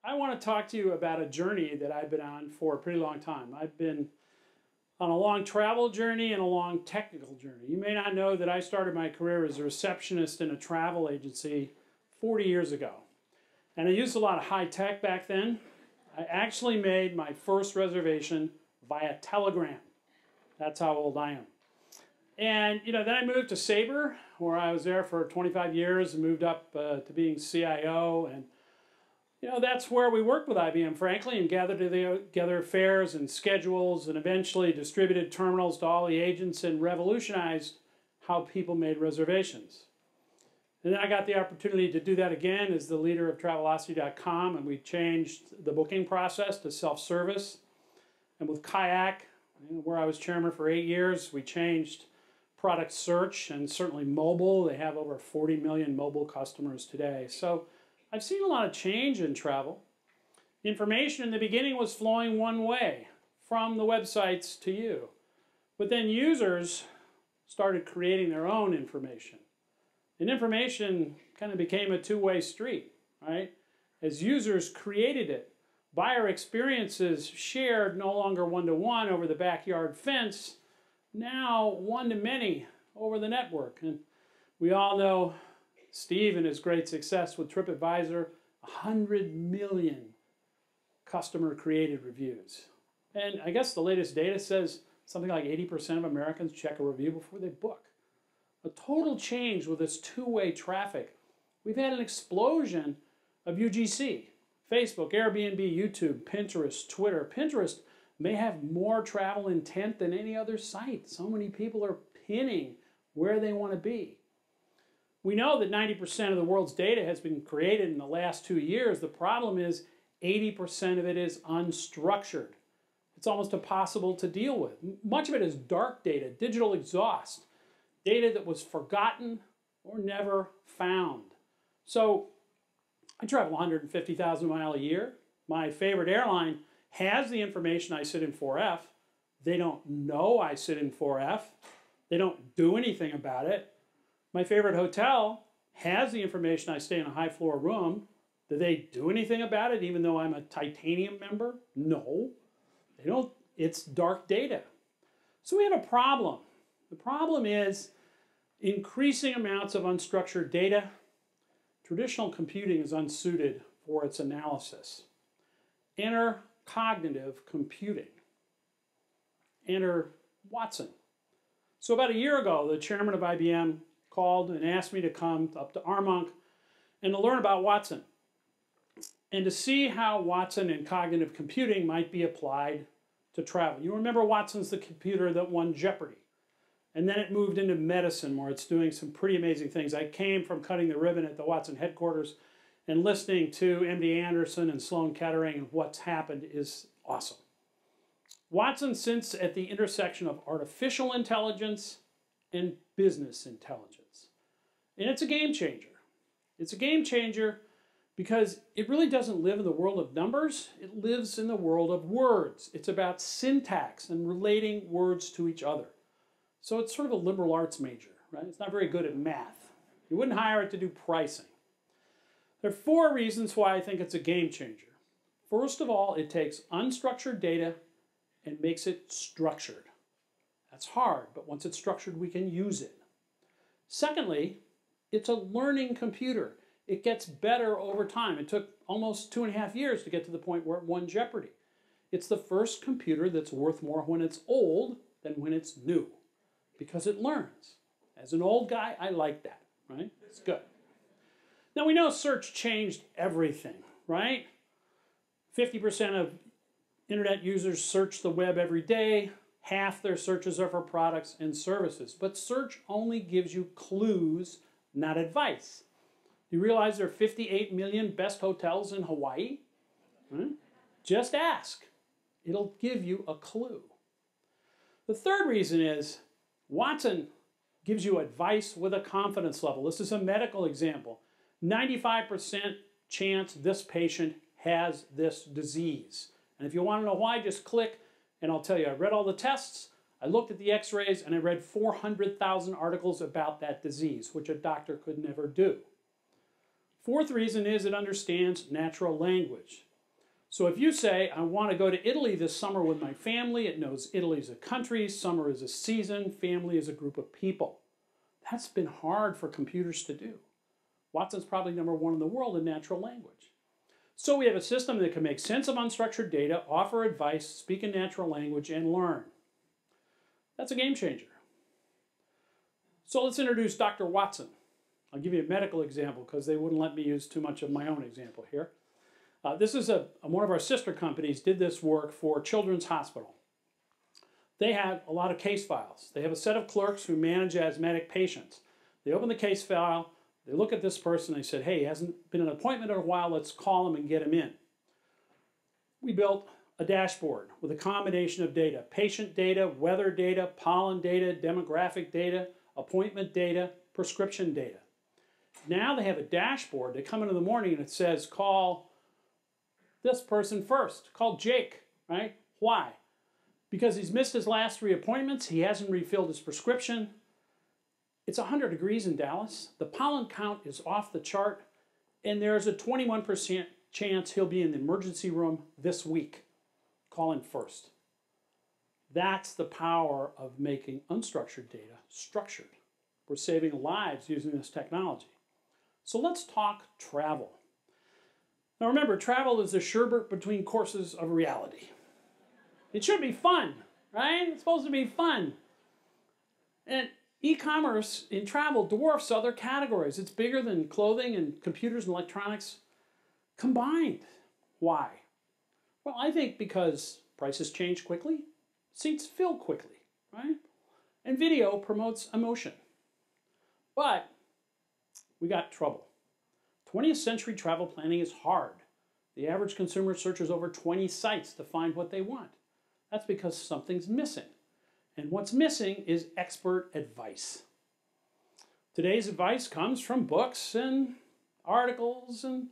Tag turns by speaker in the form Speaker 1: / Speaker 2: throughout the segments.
Speaker 1: I want to talk to you about a journey that I've been on for a pretty long time. I've been on a long travel journey and a long technical journey. You may not know that I started my career as a receptionist in a travel agency 40 years ago. And I used a lot of high tech back then. I actually made my first reservation via telegram. That's how old I am. And then I moved to Sabre, where I was there for 25 years and moved up to being CIO. And that's where we worked with IBM, frankly, and gathered together fares and schedules and eventually distributed terminals to all the agents and revolutionized how people made reservations. And then I got the opportunity to do that again as the leader of Travelocity.com, and we changed the booking process to self-service. And with Kayak, where I was chairman for 8 years, we changed product search and certainly mobile. They have over 40 million mobile customers today. So I've seen a lot of change in travel. Information in the beginning was flowing one way, from the websites to you. But then users started creating their own information. And information kind of became a two-way street, right? As users created it, buyer experiences shared no longer one-to-one over the backyard fence, now one-to-many over the network. And we all know Steve and his great success with TripAdvisor, 100 million customer-created reviews. And I guess the latest data says something like 80% of Americans check a review before they book. A total change with this two-way traffic. We've had an explosion of UGC. Facebook, Airbnb, YouTube, Pinterest, Twitter. Pinterest may have more travel intent than any other site. So many people are pinning where they want to be. We know that 90% of the world's data has been created in the last 2 years. The problem is 80% of it is unstructured. It's almost impossible to deal with. Much of it is dark data, digital exhaust, data that was forgotten or never found. So I travel 150,000 miles a year. My favorite airline has the information I sit in 4F. They don't know I sit in 4F. They don't do anything about it. My favorite hotel has the information I stay in a high floor room. Do they do anything about it even though I'm a titanium member? No, they don't. It's dark data. So we have a problem. The problem is increasing amounts of unstructured data. Traditional computing is unsuited for its analysis. Enter cognitive computing. Enter Watson. So about a year ago, the chairman of IBM called and asked me to come up to Armonk and to learn about Watson and to see how Watson and cognitive computing might be applied to travel. You remember Watson's the computer that won Jeopardy. And then it moved into medicine where it's doing some pretty amazing things. I came from cutting the ribbon at the Watson headquarters and listening to MD Anderson and Sloan Kettering, and what's happened is awesome. Watson sits at the intersection of artificial intelligence and business intelligence. And it's a game changer. It's a game changer because it really doesn't live in the world of numbers. It lives in the world of words. It's about syntax and relating words to each other. So it's sort of a liberal arts major, right? It's not very good at math. You wouldn't hire it to do pricing. There are 4 reasons why I think it's a game changer. First of all, it takes unstructured data and makes it structured. That's hard, but once it's structured, we can use it. Secondly, it's a learning computer. It gets better over time. It took almost 2.5 years to get to the point where it won Jeopardy. It's the first computer that's worth more when it's old than when it's new, because it learns. As an old guy, I like that, right? It's good. Now we know search changed everything, right? 50% of internet users search the web every day. Half their searches are for products and services. But search only gives you clues, not advice. You realize there are 58 million best hotels in Hawaii? Right? Just ask. It'll give you a clue. The third reason is Watson gives you advice with a confidence level. This is a medical example. 95% chance this patient has this disease. And if you want to know why, just click and I'll tell you. I read all the tests, I looked at the x-rays, and I read 400,000 articles about that disease, which a doctor could never do. Fourth reason is it understands natural language. So if you say, I want to go to Italy this summer with my family, it knows Italy is a country, summer is a season, family is a group of people. That's been hard for computers to do. Watson's probably #1 in the world in natural language. So we have a system that can make sense of unstructured data, offer advice, speak in natural language, and learn. That's a game changer. So let's introduce Dr. Watson. I'll give you a medical example because they wouldn't let me use too much of my own example here. This is one of our sister companies did this work for Children's Hospital. They have a lot of case files. They have a set of clerks who manage asthmatic patients. They open the case file, they look at this person, they said, hey, he hasn't been in an appointment in a while, let's call him and get him in. We built a dashboard with a combination of data, patient data, weather data, pollen data, demographic data, appointment data, prescription data. Now they have a dashboard. They come in the morning and it says, call this person first. Call Jake, right? Why? Because he's missed his last 3 appointments. He hasn't refilled his prescription. It's 100 degrees in Dallas. The pollen count is off the chart. And there's a 21% chance he'll be in the emergency room this week. Call him first. That's the power of making unstructured data structured. We're saving lives using this technology. So let's talk travel. Now remember, travel is the sherbet between courses of reality. It should be fun, right? It's supposed to be fun. And e-commerce in travel dwarfs other categories. It's bigger than clothing and computers and electronics combined. Why? Well, I think because prices change quickly, seats fill quickly, right? And video promotes emotion. But we got trouble. 20th century travel planning is hard. The average consumer searches over 20 sites to find what they want. That's because something's missing. And what's missing is expert advice. Today's advice comes from books and articles and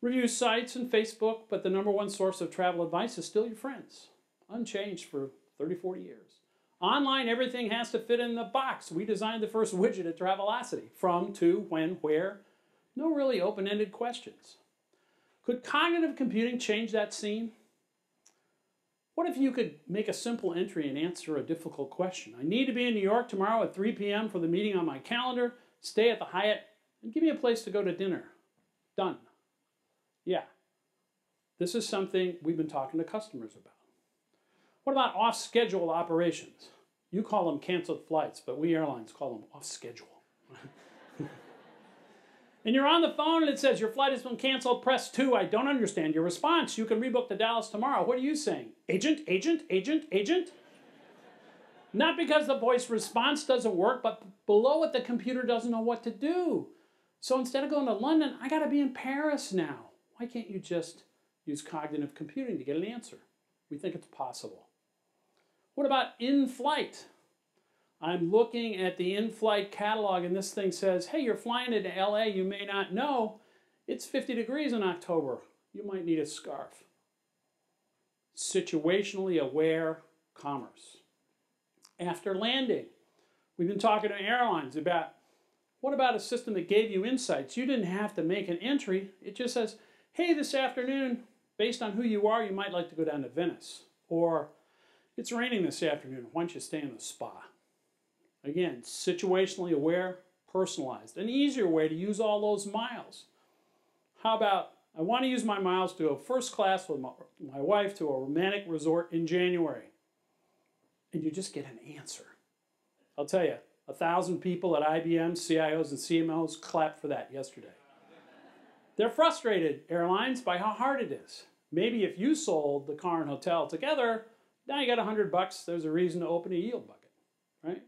Speaker 1: review sites and Facebook, but the #1 source of travel advice is still your friends, unchanged for 30, 40 years. Online, everything has to fit in the box. We designed the first widget at Travelocity. From, to, when, where. No really open-ended questions. Could cognitive computing change that scene? What if you could make a simple entry and answer a difficult question? I need to be in New York tomorrow at 3 p.m. for the meeting on my calendar, stay at the Hyatt, and give me a place to go to dinner. Done. Yeah. This is something we've been talking to customers about. What about off-schedule operations? You call them canceled flights, but we airlines call them off-schedule. And you're on the phone and it says, your flight has been canceled, press 2. I don't understand your response. You can rebook to Dallas tomorrow. What are you saying? Agent, agent, agent, agent? Not because the voice response doesn't work, but below it, the computer doesn't know what to do. So instead of going to London, I got to be in Paris now. Why can't you just use cognitive computing to get an answer? We think it's possible. What about in-flight? I'm looking at the in-flight catalog and this thing says, hey, you're flying into LA, you may not know, it's 50 degrees in October. You might need a scarf. Situationally aware commerce. After landing, we've been talking to airlines about, what about a system that gave you insights? You didn't have to make an entry. It just says, hey, this afternoon, based on who you are, you might like to go down to Venice. Or, it's raining this afternoon, why don't you stay in the spa? Again, situationally aware, personalized. An easier way to use all those miles. How about, I want to use my miles to go first class with my wife to a romantic resort in January. And you just get an answer. I'll tell you, 1,000 people at IBM, CIOs and CMOs clapped for that yesterday. They're frustrated, airlines, by how hard it is. Maybe if you sold the car and hotel together, now you got $100, there's a reason to open a yield bucket, right?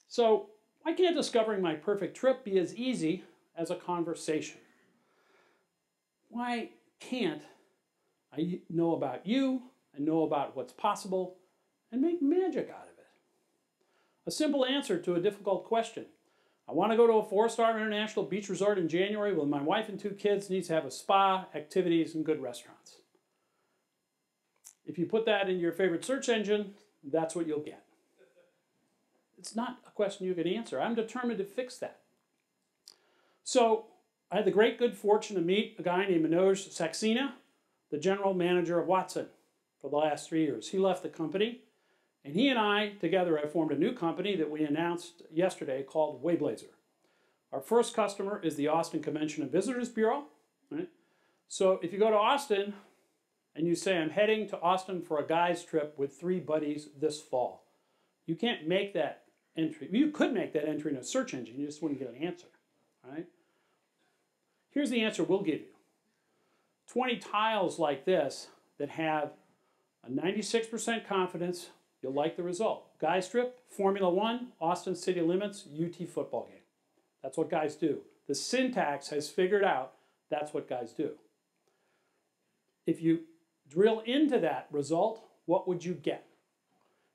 Speaker 1: So why can't discovering my perfect trip be as easy as a conversation? Why can't I know about you, and know about what's possible, and make magic out of it? A simple answer to a difficult question. I want to go to a 4-star international beach resort in January with my wife and 2 kids, needs to have a spa, activities, and good restaurants. If you put that in your favorite search engine, that's what you'll get. It's not a question you can answer. I'm determined to fix that. So I had the great good fortune to meet a guy named Manoj Saxena, the general manager of Watson for the last 3 years. He left the company, and he and I together have formed a new company that we announced yesterday called WayBlazer. Our first customer is the Austin Convention and Visitors Bureau. Right? So if you go to Austin and you say, I'm heading to Austin for a guy's trip with 3 buddies this fall, you can't make that entry. You could make that entry in a search engine, you just wouldn't get an answer. Right? Here's the answer we'll give you. 20 tiles like this that have a 96% confidence you'll like the result. Guys trip, Formula One, Austin City Limits, UT football game. That's what guys do. The syntax has figured out that's what guys do. If you drill into that result, what would you get?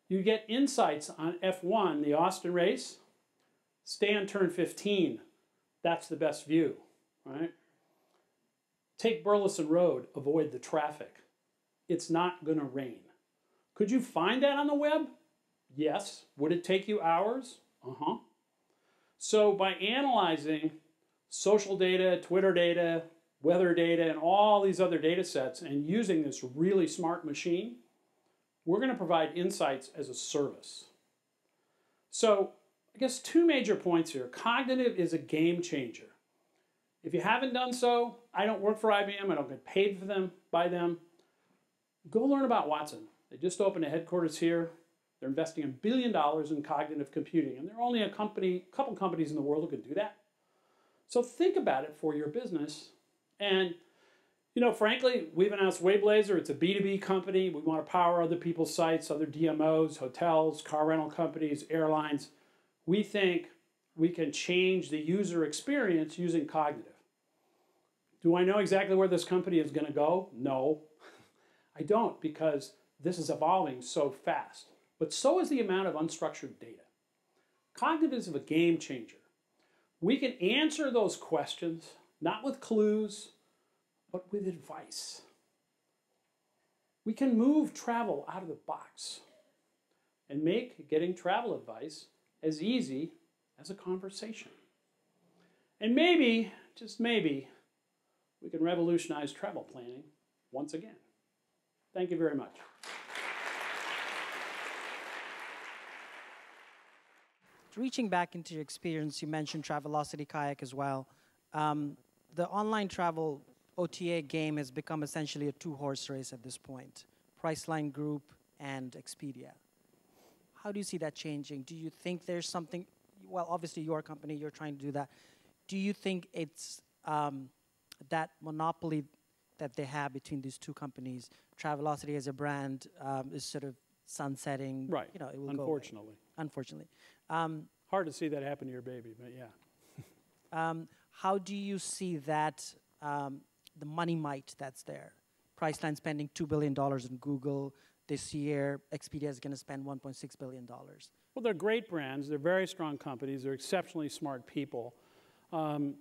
Speaker 1: You get insights on F1, the Austin race. Stay on turn 15. That's the best view, right? Take Burleson Road, avoid the traffic. It's not going to rain. Could you find that on the web? Yes. Would it take you hours? Uh-huh. So by analyzing social data, Twitter data, weather data, and all these other data sets and using this really smart machine, we're going to provide insights as a service. So I guess 2 major points here. Cognitive is a game changer. If you haven't done so, I don't work for IBM, I don't get paid for them, by them. Go learn about Watson. They just opened a headquarters here. They're investing $1 billion in cognitive computing, and there are only a couple companies in the world who can do that. So think about it for your business. And, you know, frankly, we've announced WayBlazer. It's a B2B company. We want to power other people's sites, other DMOs, hotels, car rental companies, airlines. We think we can change the user experience using cognitive. Do I know exactly where this company is going to go? No, I don't, because this is evolving so fast. But so is the amount of unstructured data. Cognitive is a game changer. We can answer those questions, not with clues, but with advice. We can move travel out of the box and make getting travel advice as easy as a conversation. And maybe, just maybe, we can revolutionize travel planning once again. Thank you very much.
Speaker 2: Reaching back into your experience, you mentioned Travelocity Kayak as well. The online travel OTA game has become essentially a 2-horse race at this point. Priceline Group and Expedia. How do you see that changing? Do you think there's something, well, obviously your company, you're trying to do that. Do you think it's that monopoly that they have between these 2 companies, Travelocity as a brand is sort of sunsetting?
Speaker 1: Right,
Speaker 2: you know, it will
Speaker 1: unfortunately.
Speaker 2: Go away. Unfortunately.
Speaker 1: Hard to see that happen to your baby, but yeah.
Speaker 2: How do you see that, the money might that's there? Priceline spending $2 billion in Google this year. Expedia is going to spend $1.6 billion.
Speaker 1: Well, they're great brands. They're very strong companies. They're exceptionally smart people. You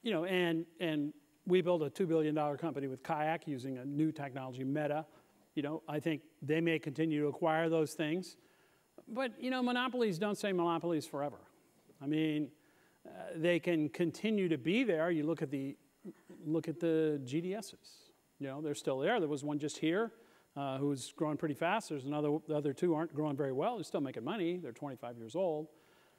Speaker 1: know, and we built a $2 billion company with Kayak using a new technology, Meta. You know, I think they may continue to acquire those things. But, you know, monopolies don't say monopolies forever. I mean, they can continue to be there. You look at the GDSs. You know, they're still there. There was one just here who's growing pretty fast. There's another, the other 2 aren't growing very well. They're still making money. They're 25 years old.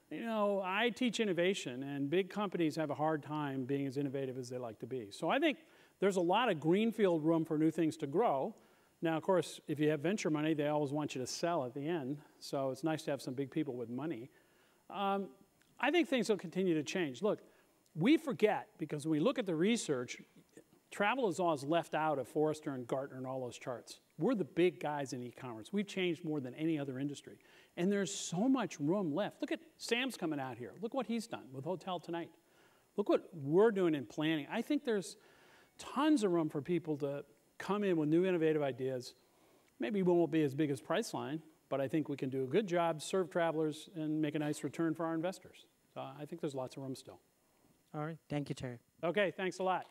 Speaker 1: You know, I teach innovation, and big companies have a hard time being as innovative as they like to be. So I think there's a lot of greenfield room for new things to grow. Now, of course, if you have venture money, they always want you to sell at the end. So it's nice to have some big people with money. I think things will continue to change. Look, we forget, because when we look at the research, travel is always left out of Forrester and Gartner and all those charts. We're the big guys in e-commerce. We've changed more than any other industry. And there's so much room left. Look at Sam's coming out here. Look what he's done with Hotel Tonight. Look what we're doing in planning. I think there's tons of room for people to come in with new innovative ideas. Maybe we won't be as big as Priceline, but I think we can do a good job, serve travelers, and make a nice return for our investors. So I think there's lots of room still.
Speaker 2: All right. Thank you, Terry.
Speaker 1: Okay, thanks a lot.